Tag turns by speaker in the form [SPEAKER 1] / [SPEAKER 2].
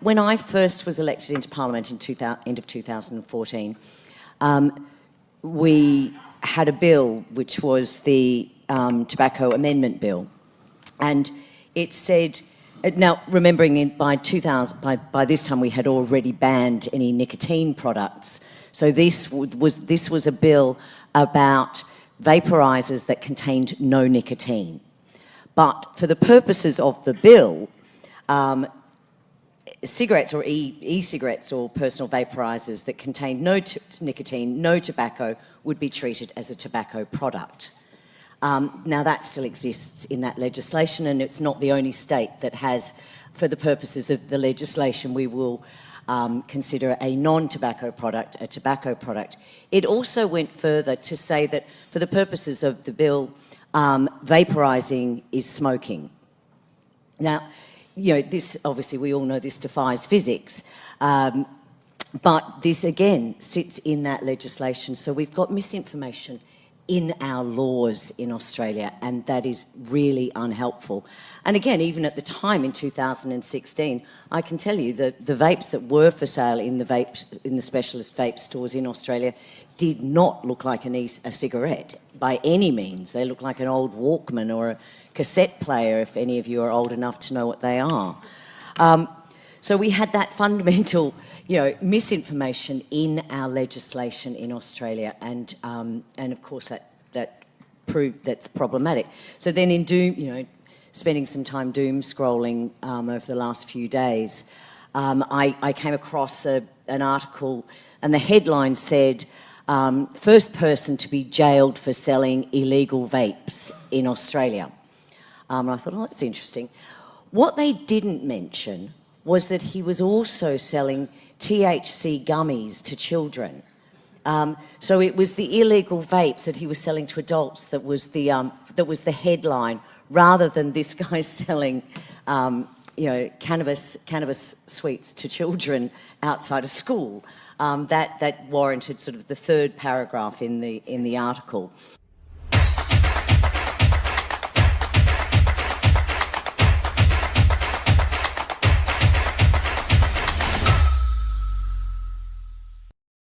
[SPEAKER 1] when I first was elected into Parliament in end of 2014, we had a bill which was the Tobacco Amendment Bill, and it said, now remembering by this time we had already banned any nicotine products, so this was a bill about vaporisers that contained no nicotine. But for the purposes of the bill, cigarettes or e-cigarettes or personal vaporisers that contained no nicotine, no tobacco, would be treated as a tobacco product. Now that still exists in that legislation, and it's not the only state that has, for the purposes of the legislation, we will consider a non-tobacco product a tobacco product. It also went further to say that for the purposes of the bill, vaporising is smoking. Now, you know, this, obviously we all know this defies physics, but this again sits in that legislation. So we've got misinformation in our laws in Australia, and that is really unhelpful. And again, even at the time in 2016, I can tell you that the vapes that were for sale in the specialist vape stores in Australia did not look like a cigarette by any means. They look like an old Walkman or a cassette player, if any of you are old enough to know what they are. So we had that fundamental, you know, misinformation in our legislation in Australia, and of course that's problematic. So then spending some time doom scrolling over the last few days, I came across an article, and the headline said, first person to be jailed for selling illegal vapes in Australia. And I thought, oh, that's interesting. What they didn't mention was that he was also selling THC gummies to children. So it was the illegal vapes that he was selling to adults that was the headline, rather than this guy selling cannabis sweets to children outside of school. That warranted sort of the third paragraph in the article.